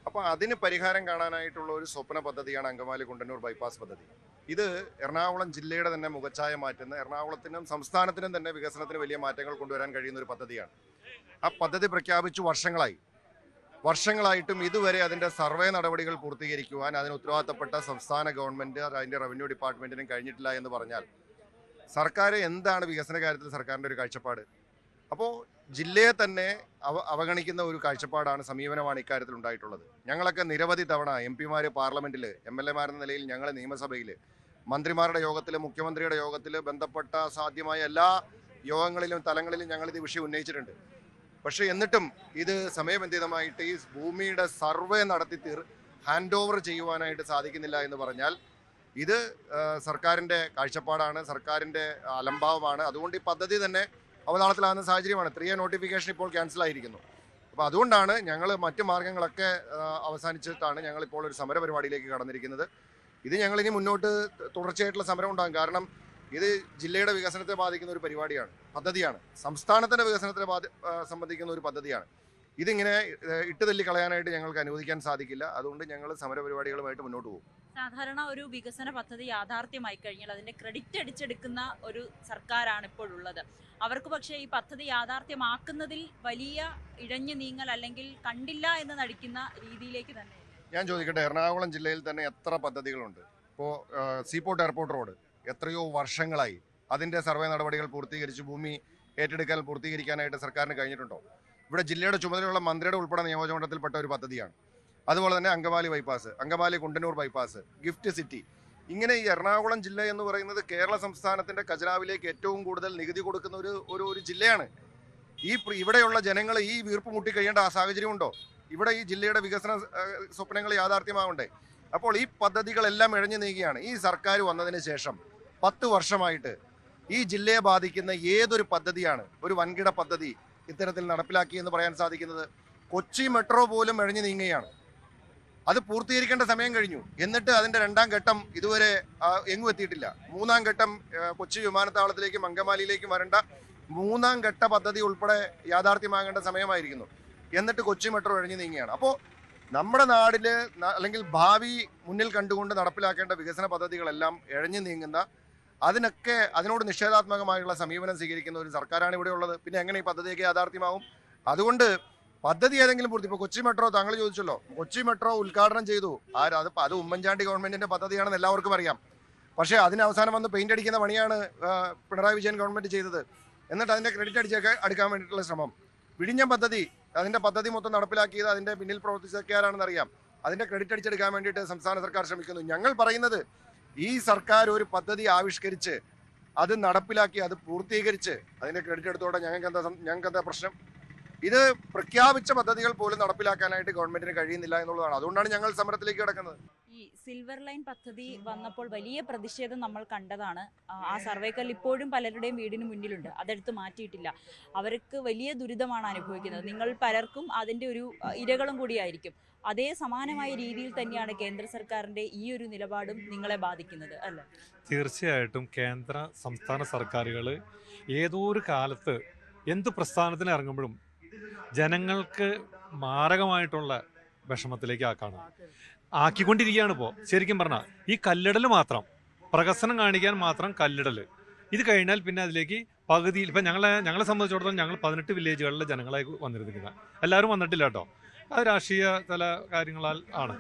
അപ്പോൾ അതിന് പരിഹാരം കാണാനായിട്ടുള്ള ഒരു സ്വപ്ന പദ്ധതിയാണ് അങ്കമാലി കുണ്ടന്നൂർ ബൈപ്പാസ് പദ്ധതി. ഇത് എറണാകുളം ജില്ലയുടെ തന്നെ മുഖച്ഛായ മാറ്റുന്ന, എറണാകുളത്തിനും സംസ്ഥാനത്തിനും തന്നെ വികസനത്തിന് വലിയ മാറ്റങ്ങൾ കൊണ്ടുവരാൻ കഴിയുന്ന ഒരു പദ്ധതിയാണ്. ആ പദ്ധതി പ്രഖ്യാപിച്ചു വർഷങ്ങളായിട്ടും ഇതുവരെ അതിൻ്റെ സർവേ നടപടികൾ പൂർത്തീകരിക്കുവാൻ അതിന് ഉത്തരവാദിത്തപ്പെട്ട സംസ്ഥാന ഗവൺമെൻറ്, അതിൻ്റെ റവന്യൂ ഡിപ്പാർട്ട്മെൻറ്റിനും കഴിഞ്ഞിട്ടില്ല എന്ന് പറഞ്ഞാൽ സർക്കാർ എന്താണ് വികസന കാര്യത്തിൽ സർക്കാരിൻ്റെ ഒരു കാഴ്ചപ്പാട്? അപ്പോൾ ജില്ലയെ തന്നെ അവഗണിക്കുന്ന ഒരു കാഴ്ചപ്പാടാണ്, സമീപനമാണ് ഇക്കാര്യത്തിൽ ഉണ്ടായിട്ടുള്ളത്. ഞങ്ങളൊക്കെ നിരവധി തവണ MP-മാർ പാർലമെൻറ്റിൽ, MLA-മാരെന്ന നിലയിൽ ഞങ്ങൾ നിയമസഭയിൽ, മന്ത്രിമാരുടെ യോഗത്തിൽ, മുഖ്യമന്ത്രിയുടെ യോഗത്തിൽ, ബന്ധപ്പെട്ട സാധ്യമായ എല്ലാ യോഗങ്ങളിലും തലങ്ങളിലും ഞങ്ങളിത് വിഷയം ഉന്നയിച്ചിട്ടുണ്ട്. പക്ഷേ എന്നിട്ടും ഇത് സമയബന്ധിതമായിട്ട് ഈ ഭൂമിയുടെ സർവേ നടത്തി ഹാൻഡ് ഓവർ ചെയ്യുവാനായിട്ട് സാധിക്കുന്നില്ല എന്ന് പറഞ്ഞാൽ ഇത് സർക്കാരിൻ്റെ കാഴ്ചപ്പാടാണ്, സർക്കാരിൻ്റെ അലംഭാവമാണ്. അതുകൊണ്ട് ഈ പദ്ധതി തന്നെ അവതാളത്തിലാകുന്ന സാഹചര്യമാണ്. 3A നോട്ടിഫിക്കേഷൻ ഇപ്പോൾ ക്യാൻസലായിരിക്കുന്നു. അപ്പോൾ അതുകൊണ്ടാണ് ഞങ്ങൾ മറ്റ് മാർഗങ്ങളൊക്കെ അവസാനിച്ചിട്ടാണ് ഞങ്ങളിപ്പോൾ ഒരു സമര പരിപാടിയിലേക്ക് കടന്നിരിക്കുന്നത്. ഇത് ഞങ്ങളിനി മുന്നോട്ട് തുടർച്ചയായിട്ടുള്ള സമരം ഉണ്ടാകും. കാരണം ഇത് ജില്ലയുടെ വികസനത്തെ ബാധിക്കുന്ന ഒരു പദ്ധതിയാണ്. സംസ്ഥാനത്തിൻ്റെ വികസനത്തെ സംബന്ധിക്കുന്ന ഒരു പദ്ധതിയാണ്. ഇതിങ്ങനെ ഇട്ടുതല്ലി കളയാനായിട്ട് ഞങ്ങൾക്ക് അനുവദിക്കാൻ സാധിക്കില്ല. അതുകൊണ്ട് ഞങ്ങൾ സമര പരിപാടികളുമായിട്ട് മുന്നോട്ട് പോകും. സാധാരണ ഒരു വികസന പദ്ധതി യാഥാർത്ഥ്യമായി കഴിഞ്ഞാൽ അതിന്റെ ക്രെഡിറ്റ് അടിച്ചെടുക്കുന്ന ഒരു സർക്കാരാണ് ഇപ്പോഴുള്ളത്. അവർക്ക് പക്ഷേ ഈ പദ്ധതി യാഥാർത്ഥ്യമാക്കുന്നതിൽ വലിയ ഇഴഞ്ഞു നീങ്ങൽ അല്ലെങ്കിൽ കണ്ടില്ല എന്ന് നടിക്കുന്ന രീതിയിലേക്ക് തന്നെ. ഞാൻ ചോദിക്കട്ടെ, എറണാകുളം ജില്ലയിൽ തന്നെ എത്ര പദ്ധതികളുണ്ട്? ഇപ്പോൾ സീപോർട്ട് എയർപോർട്ട് റോഡ് എത്രയോ വർഷങ്ങളായി അതിൻ്റെ സർവേ നടപടികൾ പൂർത്തീകരിച്ച് ഭൂമി ഏറ്റെടുക്കൽ പൂർത്തീകരിക്കാനായിട്ട് സർക്കാരിന് കഴിഞ്ഞിട്ടുണ്ടോ? ഇവിടെ ജില്ലയുടെ ചുമതലയുള്ള മന്ത്രിയുടെ ഉൾപ്പെടെ നിയോജകമണ്ഡലത്തിൽപ്പെട്ട ഒരു പദ്ധതിയാണ്. അതുപോലെ തന്നെ Angamaly bypass, Angamaly Kundannoor bypass, gift city, ഇങ്ങനെ ഈ എറണാകുളം ജില്ല എന്ന് പറയുന്നത് കേരള സംസ്ഥാനത്തിൻ്റെ ഖജനാവിലേക്ക് ഏറ്റവും കൂടുതൽ നികുതി കൊടുക്കുന്ന ഒരു ജില്ലയാണ്. ഇവിടെയുള്ള ജനങ്ങൾ ഈ വീർപ്പ് മുട്ടി കഴിയേണ്ട ആ സാഹചര്യമുണ്ടോ? ഇവിടെ ഈ ജില്ലയുടെ വികസന സ്വപ്നങ്ങൾ യാഥാർത്ഥ്യമാവണ്ടേ? അപ്പോൾ ഈ പദ്ധതികളെല്ലാം ഇഴഞ്ഞു നീങ്ങുകയാണ്. ഈ സർക്കാർ വന്നതിന് ശേഷം 10 വർഷമായിട്ട് ഈ ജില്ലയെ ബാധിക്കുന്ന ഏതൊരു പദ്ധതിയാണ്, ഒരു വൻകിട പദ്ധതി ഇത്തരത്തിൽ നടപ്പിലാക്കി എന്ന് പറയാൻ സാധിക്കുന്നത്? കൊച്ചി മെട്രോ പോലും ഇഴഞ്ഞു നീങ്ങുകയാണ്. അത് പൂർത്തീകരിക്കേണ്ട സമയം കഴിഞ്ഞു. എന്നിട്ട് അതിൻ്റെ 2ാം ഘട്ടം ഇതുവരെ എങ്ങും എത്തിയിട്ടില്ല. 3ാം ഘട്ടം കൊച്ചി വിമാനത്താവളത്തിലേക്കും അങ്കമാലിയിലേക്കും വരേണ്ട 3ാം ഘട്ട പദ്ധതി ഉൾപ്പെടെ യാഥാർത്ഥ്യമാകേണ്ട സമയമായിരിക്കുന്നു. എന്നിട്ട് കൊച്ചി മെട്രോ ഇഴഞ്ഞു നീങ്ങുകയാണ്. അപ്പോൾ നമ്മുടെ നാടിൽ അല്ലെങ്കിൽ ഭാവി മുന്നിൽ കണ്ടുകൊണ്ട് നടപ്പിലാക്കേണ്ട വികസന പദ്ധതികളെല്ലാം ഇഴഞ്ഞു നീങ്ങുന്ന, അതിനോട് നിഷേധാത്മകമായുള്ള സമീപനം സ്വീകരിക്കുന്ന ഒരു സർക്കാരാണ് ഇവിടെ ഉള്ളത്. പിന്നെ എങ്ങനെ ഈ പദ്ധതിയൊക്കെ യാഥാർത്ഥ്യമാവും? അതുകൊണ്ട് പദ്ധതി ഏതെങ്കിലും പൂർത്തി, ഇപ്പോൾ കൊച്ചി മെട്രോ താങ്കൾ ചോദിച്ചല്ലോ, കൊച്ചി മെട്രോ ഉദ്ഘാടനം ചെയ്തു അത് ഉമ്മൻചാണ്ടി ഗവൺമെന്റിന്റെ പദ്ധതിയാണെന്ന് എല്ലാവർക്കും അറിയാം. പക്ഷേ അതിന് അവസാനം വന്ന് പെയിന്റ് അടിക്കുന്ന പണിയാണ് പിണറായി വിജയൻ ഗവൺമെന്റ് ചെയ്തത്. എന്നിട്ട് അതിന്റെ ക്രെഡിറ്റ് അടുക്കാൻ വേണ്ടിയിട്ടുള്ള ശ്രമം. വിഴിഞ്ഞം പദ്ധതി അതിൻ്റെ പദ്ധതി മൊത്തം നടപ്പിലാക്കിയത് അതിൻ്റെ പിന്നിൽ പ്രവർത്തിച്ചതൊക്കെ ആരാണെന്ന് അറിയാം. അതിൻ്റെ ക്രെഡിറ്റ് അടിച്ചെടുക്കാൻ വേണ്ടിയിട്ട് സംസ്ഥാന സർക്കാർ ശ്രമിക്കുന്നു. ഞങ്ങൾ പറയുന്നത് ഈ സർക്കാർ ഒരു പദ്ധതി ആവിഷ്കരിച്ച് അത് നടപ്പിലാക്കി അത് പൂർത്തീകരിച്ച് അതിൻ്റെ ക്രെഡിറ്റ് എടുത്തോടെ ഞങ്ങൾക്ക് എന്താ പ്രശ്നം? ഇത് പ്രഖ്യാപിച്ച പദ്ധതികൾ പോലും നടപ്പിലാക്കാനായിട്ട് ഗവൺമെന്റിന് കഴിയുന്നില്ല എന്നുള്ളതാണ്. അതുകൊണ്ടാണ് ഞങ്ങൾ സമരത്തിലേക്ക് കിടക്കുന്നത്. ഈ സിൽവർ ലൈൻ പദ്ധതി വന്നപ്പോൾ വലിയ പ്രതിഷേധം നമ്മൾ കണ്ടതാണ്. ആ സർവേക്കൽ ഇപ്പോഴും പലരുടെയും വീടിന് മുന്നിലുണ്ട്, അതെടുത്ത് മാറ്റിയിട്ടില്ല. അവർക്ക് വലിയ ദുരിതമാണ് അനുഭവിക്കുന്നത്. നിങ്ങൾ പലർക്കും അതിൻ്റെ ഒരു ഇരകളും കൂടിയായിരിക്കും. അതേ സമാനമായ രീതിയിൽ തന്നെയാണ് കേന്ദ്ര സർക്കാരിൻ്റെ ഈ ഒരു നിലപാടും നിങ്ങളെ ബാധിക്കുന്നത് അല്ലേ? തീർച്ചയായിട്ടും കേന്ദ്ര സംസ്ഥാന സർക്കാരുകൾ ഏതോ ഒരു കാലത്ത് എന്ത് പ്രസ്ഥാനത്തിന് ഇറങ്ങുമ്പോഴും ജനങ്ങൾക്ക് മാരകമായിട്ടുള്ള വിഷമത്തിലേക്ക് ആക്കിക്കൊണ്ടിരിക്കുകയാണ്. ഇപ്പോൾ ശരിക്കും പറഞ്ഞാൽ ഈ കല്ലിടൽ മാത്രം, പ്രഹസനം കാണിക്കാൻ മാത്രം കല്ലിടൽ, ഇത് കഴിഞ്ഞാൽ പിന്നെ അതിലേക്ക് പകുതിയിൽ ഇപ്പം ഞങ്ങളെ സംബന്ധിച്ചിടത്തോളം ഞങ്ങൾ 18 വില്ലേജുകളിലെ ജനങ്ങളായി വന്നിരുന്നിരിക്കുന്നത്. എല്ലാവരും വന്നിട്ടില്ല കേട്ടോ, അത് രാഷ്ട്രീയ തല കാര്യങ്ങളാൽ ആണ്.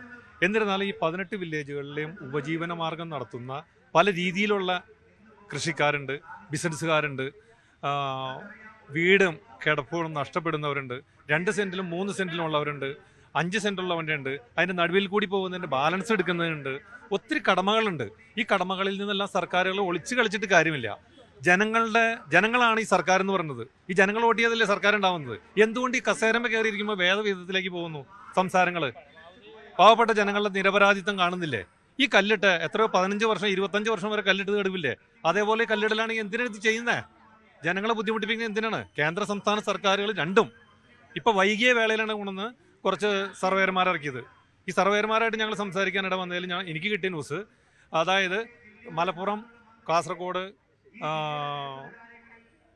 എന്നിരുന്നാലും ഈ 18 വില്ലേജുകളിലെയും ഉപജീവന മാർഗം നടത്തുന്ന പല രീതിയിലുള്ള കൃഷിക്കാരുണ്ട്, ബിസിനസ്സുകാരുണ്ട്, വീടും കിടപ്പുകളും നഷ്ടപ്പെടുന്നവരുണ്ട്, 2 സെൻറ്റിലും 3 സെൻറ്റിലും ഉള്ളവരുണ്ട്, 5 സെൻറ്റുള്ളവരുണ്ട്, അതിൻ്റെ നടുവിൽ കൂടി പോകുന്നതിൻ്റെ ബാലൻസ് എടുക്കുന്നതുണ്ട്. ഒത്തിരി കടമകളുണ്ട്. ഈ കടമകളിൽ നിന്നെല്ലാം സർക്കാരുകൾ ഒളിച്ചു കളിച്ചിട്ട് കാര്യമില്ല. ജനങ്ങളാണ് ഈ സർക്കാർ എന്ന് പറയുന്നത്. ഈ ജനങ്ങൾ വോട്ട് ചെയ്തല്ലേ സർക്കാർ ഉണ്ടാവുന്നത്. എന്തുകൊണ്ട് ഈ കസേരമ്പ കയറിയിരിക്കുമ്പോൾ വേദവിധത്തിലേക്ക് പോകുന്നു സംസാരങ്ങൾ? പാവപ്പെട്ട ജനങ്ങളുടെ നിരപരാധിത്വം കാണുന്നില്ലേ? ഈ കല്ലിട്ട് എത്രയോ 15 വർഷം 25 വർഷം വരെ കല്ലിട്ട് തടുവില്ലേ? അതേപോലെ കല്ലിടലാണെങ്കിൽ എന്തിനാണ് ഇത് ചെയ്യുന്നത്? ജനങ്ങളെ ബുദ്ധിമുട്ടിപ്പിക്കുന്നത് എന്തിനാണ്? കേന്ദ്ര സംസ്ഥാന സർക്കാരുകൾ രണ്ടും ഇപ്പൊ വൈകിയ വേളയിലാണ് കൊണ്ടുവന്ന് കുറച്ച് സർവേയർമാർ ഇറക്കിയത്. ഈ സർവേയർമാരായിട്ട് ഞങ്ങൾ സംസാരിക്കാനിട വന്നതിൽ എനിക്ക് കിട്ടിയ ന്യൂസ്, അതായത് മലപ്പുറം, കാസർഗോഡ്,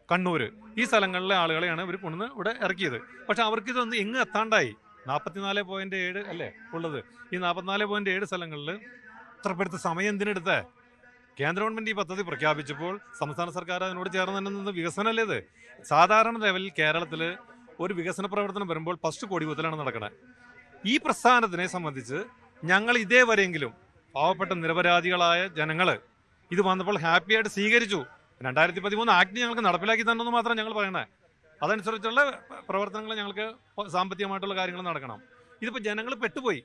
കണ്ണൂർ ഈ സ്ഥലങ്ങളിലെ ആളുകളെയാണ് ഇവർ കൊണ്ടുവന്ന് ഇവിടെ ഇറക്കിയത്. പക്ഷെ അവർക്കിതൊന്ന് എങ്ങ് എത്താണ്ടായി. 44.7 അല്ലേ ഉള്ളത്. ഈ 44.7 സ്ഥലങ്ങളിൽ ഇത്രപ്പെടുത്ത സമയം എന്തിനെടുത്തേ? കേന്ദ്ര ഗവൺമെന്റ് ഈ പദ്ധതി പ്രഖ്യാപിച്ചപ്പോൾ സംസ്ഥാന സർക്കാർ അതിനോട് ചേർന്ന് തന്നെ നിന്ന് വികസനമല്ലേ ഇത്? സാധാരണ ലെവലിൽ കേരളത്തിൽ ഒരു വികസന പ്രവർത്തനം വരുമ്പോൾ ഫസ്റ്റ് കൊടികുത്തലാണ് നടക്കുന്നത്. ഈ പ്രസ്ഥാനത്തിനെ സംബന്ധിച്ച് ഞങ്ങൾ ഇതേവരെയെങ്കിലും പാവപ്പെട്ട നിരപരാധികളായ ജനങ്ങൾ ഇത് വന്നപ്പോൾ ഹാപ്പിയായിട്ട് സ്വീകരിച്ചു. 2013 ആക്ട് ഞങ്ങൾക്ക് നടപ്പിലാക്കി തന്നെന്ന് മാത്രം ഞങ്ങൾ പറയണേ. അതനുസരിച്ചുള്ള പ്രവർത്തനങ്ങൾ ഞങ്ങൾക്ക് സാമ്പത്തികമായിട്ടുള്ള കാര്യങ്ങൾ നടക്കണം. ഇതിപ്പോൾ ജനങ്ങൾ പെട്ടുപോയി.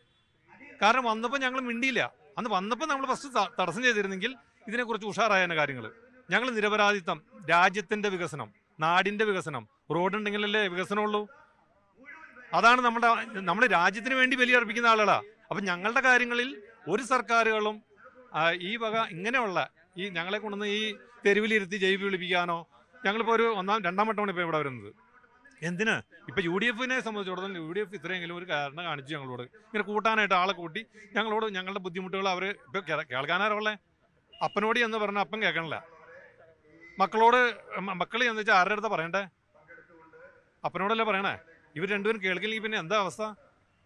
കാരണം വന്നപ്പോൾ ഞങ്ങൾ മിണ്ടിയില്ല. അന്ന് വന്നപ്പോൾ നമ്മൾ ഫസ്റ്റ് തടസ്സം ചെയ്തിരുന്നെങ്കിൽ ഇതിനെക്കുറിച്ച് ഉഷാറായ കാര്യങ്ങൾ. ഞങ്ങൾ നിരപരാധിത്വം, രാജ്യത്തിൻ്റെ വികസനം, നാടിൻ്റെ വികസനം, റോഡുണ്ടെങ്കിലല്ലേ വികസനമുള്ളൂ. അതാണ് നമ്മുടെ രാജ്യത്തിന് വേണ്ടി ബലിയർപ്പിക്കുന്ന ആളുകളാണ്. അപ്പം ഞങ്ങളുടെ കാര്യങ്ങളിൽ ഒരു സർക്കാരുകളും ഈ വക ഇങ്ങനെയുള്ള ഈ ഞങ്ങളെ കൊണ്ടുവന്ന് ഈ തെരുവിലിരുത്തി ജൈവി വിളിപ്പിക്കാനോ, ഞങ്ങളിപ്പോൾ ഒരു 2ാം വട്ടമാണ് ഇപ്പോൾ ഇവിടെ വരുന്നത്. എന്തിന്? ഇപ്പം UDF സംബന്ധിച്ചിടത്തോളം UDF ഇത്രയെങ്കിലും ഒരു കാരണം കാണിച്ചു ഞങ്ങളോട്. ഇങ്ങനെ കൂട്ടാനായിട്ട് ആളെ കൂട്ടി ഞങ്ങളോട് ഞങ്ങളുടെ ബുദ്ധിമുട്ടുകൾ അവർ ഇപ്പോൾ കേൾക്കാനാരുള്ളേ? അപ്പനോട് എന്ന് പറഞ്ഞാൽ അപ്പം കേൾക്കണില്ല. മക്കൾ എന്ന് വെച്ചാൽ ആരുടെ അടുത്താ പറയണ്ടേ? അപ്പനോടല്ലേ പറയണേ? ഇവർ രണ്ടുപേരും കേൾക്കില്ലെങ്കിൽ പിന്നെ എന്താ അവസ്ഥ?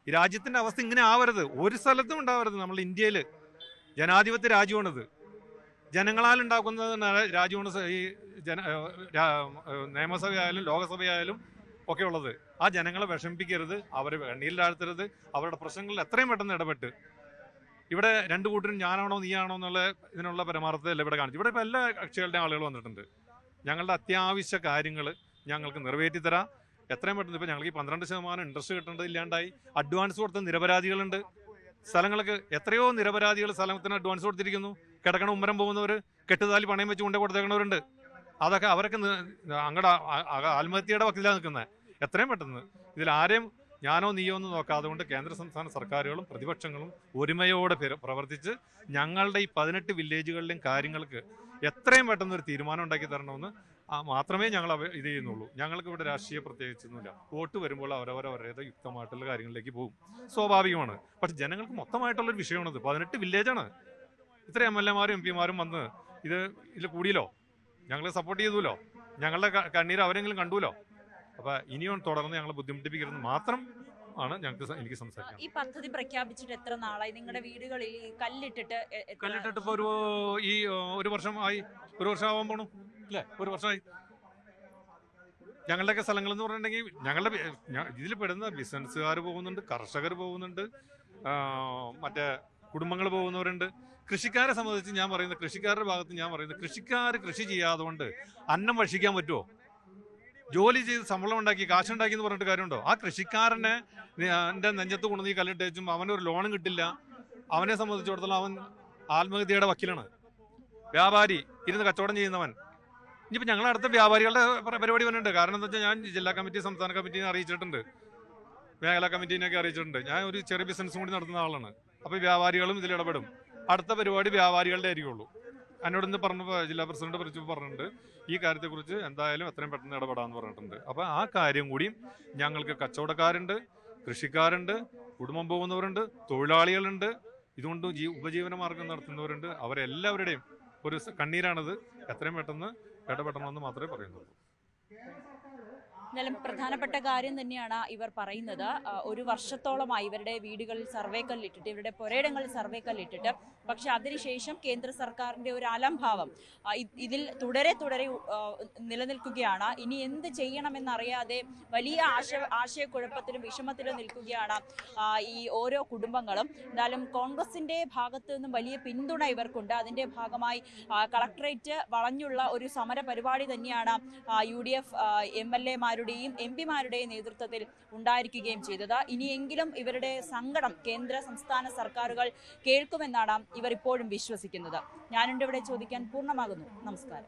ഈ രാജ്യത്തിൻ്റെ അവസ്ഥ ഇങ്ങനെ ആവരുത്, ഒരു സ്ഥലത്തും ഉണ്ടാവരുത്. നമ്മൾ ഇന്ത്യയിൽ ജനാധിപത്യ രാജ്യമാണിത്. ജനങ്ങളാൽ ഉണ്ടാക്കുന്ന രാജ്യമാണ് ഈ നിയമസഭയായാലും ലോകസഭയായാലും ഒക്കെ ഉള്ളത്. ആ ജനങ്ങളെ വിഷമിപ്പിക്കരുത്, അവരെ വെണ്ണീരിലാഴ്ത്തരുത്. അവരുടെ പ്രശ്നങ്ങളിൽ എത്രയും പെട്ടെന്ന് ഇടപെട്ട് ഇവിടെ 2 കൂട്ടരും ഞാനാണോ നീയാണോ എന്നുള്ള ഇതിനുള്ള പരമാർത്ഥമല്ല ഇവിടെ കാണിച്ചു. ഇവിടെ ഇപ്പോൾ എല്ലാ കക്ഷികളുടെയും ആളുകൾ വന്നിട്ടുണ്ട്. ഞങ്ങളുടെ അത്യാവശ്യ കാര്യങ്ങൾ ഞങ്ങൾക്ക് നിറവേറ്റി തരാം എത്രയും പെട്ടെന്ന്. ഇപ്പോൾ ഞങ്ങൾക്ക് ഈ 12% ഇൻട്രസ്റ്റ് കിട്ടേണ്ടത് ഇല്ലാണ്ടായി. അഡ്വാൻസ് കൊടുത്ത നിരപരാധികളുണ്ട്. സ്ഥലങ്ങൾക്ക് എത്രയോ നിരപരാധികൾ സ്ഥലത്തിന് അഡ്വാൻസ് കൊടുത്തിരിക്കുന്നു. കിടക്കണ ഉമ്മരം പോകുന്നവർ, കെട്ടുതാലി പണയം വെച്ച് കൊണ്ടു കൊടുത്തേക്കണവരുണ്ട്. അവരൊക്കെ അങ്ങടെ ആത്മഹത്യയുടെ വക്കിലാണ് നിൽക്കുന്നത്. എത്രയും പെട്ടെന്ന് ഇതിൽ ആരെയും ഞാനോ നീയോ എന്ന് നോക്കാതെ കൊണ്ട് കേന്ദ്ര സംസ്ഥാന സർക്കാരുകളും പ്രതിപക്ഷങ്ങളും ഒരുമയോടെ പ്രവർത്തിച്ച് ഞങ്ങളുടെ ഈ 18 വില്ലേജുകളിലെയും കാര്യങ്ങൾക്ക് എത്രയും പെട്ടെന്ന് ഒരു തീരുമാനം ഉണ്ടാക്കി തരണമെന്ന് മാത്രമേ ഞങ്ങൾ ഇത് ചെയ്യുന്നുള്ളൂ. ഞങ്ങൾക്ക് ഇവിടെ രാഷ്ട്രീയ പ്രത്യേകിച്ചൊന്നുമില്ല. വോട്ട് വരുമ്പോൾ അവരവരുടെ യുക്തമായിട്ടുള്ള കാര്യങ്ങളിലേക്ക് പോകും, സ്വാഭാവികമാണ്. പക്ഷെ ജനങ്ങൾക്ക് മൊത്തമായിട്ടുള്ളൊരു വിഷയമാണിത്. 18 വില്ലേജാണ്. ഇത്ര MLA മാരും MP മാരും വന്ന് ഇതിൽ കൂടിയല്ലോ, ഞങ്ങളെ സപ്പോർട്ട് ചെയ്തുല്ലോ, ഞങ്ങളുടെ കണ്ണീര് അവരെങ്കിലും കണ്ടുല്ലോ. അപ്പൊ ഇനിയും തുടർന്ന് ഞങ്ങളെ ബുദ്ധിമുട്ടിപ്പിക്കരുത് മാത്രം ആണ് എനിക്ക് സംസാരിക്കാം. ഈ പദ്ധതി പ്രഖ്യാപിച്ചിട്ട് എത്ര നാളായി? നിങ്ങളുടെ വീടുകളിൽ കല്ലിട്ടിട്ട് ഇപ്പൊ ഒരു വർഷമായി, 1 വർഷം ആവാൻ പോണു അല്ലേ? 1 വർഷമായി. ഞങ്ങളുടെയൊക്കെ സ്ഥലങ്ങൾ എന്ന് പറഞ്ഞിട്ടുണ്ടെങ്കിൽ ഇതിൽ പെടുന്ന ബിസിനസ്സുകാർ പോകുന്നുണ്ട്, കർഷകർ പോകുന്നുണ്ട്, മറ്റേ കുടുംബങ്ങൾ പോകുന്നവരുണ്ട്. കൃഷിക്കാരെ സംബന്ധിച്ച് ഞാൻ പറയുന്നത്, കൃഷിക്കാരുടെ ഭാഗത്ത് ഞാൻ പറയുന്നത്, കൃഷിക്കാർ കൃഷി ചെയ്യാതെ കൊണ്ട് അന്നം ഭക്ഷിക്കാൻ പറ്റുമോ? ജോലി ചെയ്ത് ശമ്പളം ഉണ്ടാക്കി കാശുണ്ടാക്കി എന്ന് പറഞ്ഞിട്ട് കാര്യമുണ്ടോ? ആ കൃഷിക്കാരനെ എൻ്റെ നെഞ്ചത്ത് കൊണ്ടുവന്ന് ഈ കല്ലിട്ടേച്ചും അവനൊരു ലോണും കിട്ടില്ല. അവനെ സംബന്ധിച്ചിടത്തോളം അവൻ ആത്മഹത്യയുടെ വക്കീലാണ്. വ്യാപാരി ഇരുന്ന് കച്ചവടം ചെയ്യുന്നവൻ. ഇനിയിപ്പോൾ ഞങ്ങൾ അടുത്ത വ്യാപാരികളുടെ പരിപാടി വന്നിട്ടുണ്ട്. കാരണം എന്താ വെച്ചാൽ ഞാൻ ജില്ലാ കമ്മിറ്റി സംസ്ഥാന കമ്മിറ്റിനെ അറിയിച്ചിട്ടുണ്ട്, മേഖലാ കമ്മിറ്റീനെയൊക്കെ അറിയിച്ചിട്ടുണ്ട്. ഞാൻ ഒരു ചെറിയ ബിസിനസ്സും കൂടി നടത്തുന്ന ആളാണ്. അപ്പോൾ വ്യാപാരികളും ഇതിൽ ഇടപെടും. അടുത്ത പരിപാടി വ്യാപാരികളുടെ ആയിരിക്കുള്ളൂ. എന്നോടൊന്ന് പറഞ്ഞപ്പോൾ ജില്ലാ പ്രസിഡന്റ് പറഞ്ഞിട്ടുണ്ട് ഈ കാര്യത്തെക്കുറിച്ച് എന്തായാലും എത്രയും പെട്ടെന്ന് ഇടപെടാമെന്ന് പറഞ്ഞിട്ടുണ്ട്. അപ്പോൾ ആ കാര്യം കൂടിയും ഞങ്ങൾക്ക് കച്ചവടക്കാരുണ്ട്, കൃഷിക്കാരുണ്ട്, കുടുംബം പോകുന്നവരുണ്ട്, തൊഴിലാളികളുണ്ട്, ഇതുകൊണ്ട് ഉപജീവന മാർഗം നടത്തുന്നവരുണ്ട്. അവരെല്ലാവരുടെയും ഒരു കണ്ണീരാണത്. എത്രയും പെട്ടെന്ന് ഇടപെടണമെന്ന് മാത്രമേ പറയുന്നുള്ളൂ. എന്നാലും പ്രധാനപ്പെട്ട കാര്യം തന്നെയാണ് ഇവർ പറയുന്നത്. ഒരു വർഷത്തോളമായി ഇവരുടെ വീടുകളിൽ സർവേ കല്ലിട്ടിട്ട്, ഇവരുടെ പുരയിടങ്ങളിൽ സർവേ കല്ലിട്ടിട്ട്, പക്ഷെ അതിനുശേഷം കേന്ദ്ര സർക്കാരിൻ്റെ ഒരു അലംഭാവം ഇതിൽ തുടരെ നിലനിൽക്കുകയാണ്. ഇനി എന്ത് ചെയ്യണമെന്നറിയാതെ വലിയ ആശയക്കുഴപ്പത്തിലും വിഷമത്തിലും നിൽക്കുകയാണ് ഈ ഓരോ കുടുംബങ്ങളും. എന്തായാലും കോൺഗ്രസിൻ്റെ ഭാഗത്തു നിന്നും വലിയ പിന്തുണ ഇവർക്കുണ്ട്. അതിൻ്റെ ഭാഗമായി കളക്ടറേറ്റ് വളഞ്ഞുള്ള ഒരു സമര പരിപാടി തന്നെയാണ് UDF MLA-മാരുടെയും MP-മാരുടെയും നേതൃത്വത്തിൽ ഉണ്ടായിരിക്കുകയും ചെയ്തത്. ഇനിയെങ്കിലും ഇവരുടെ സങ്കടം കേന്ദ്ര സംസ്ഥാന സർക്കാരുകൾ കേൾക്കുമെന്നാണ് ഇവർ ഇപ്പോഴും വിശ്വസിക്കുന്നത്. ഞാനുണ്ട് ഇവിടെ ചോദിക്കാൻ പൂർണ്ണമാകുന്നു. നമസ്കാരം.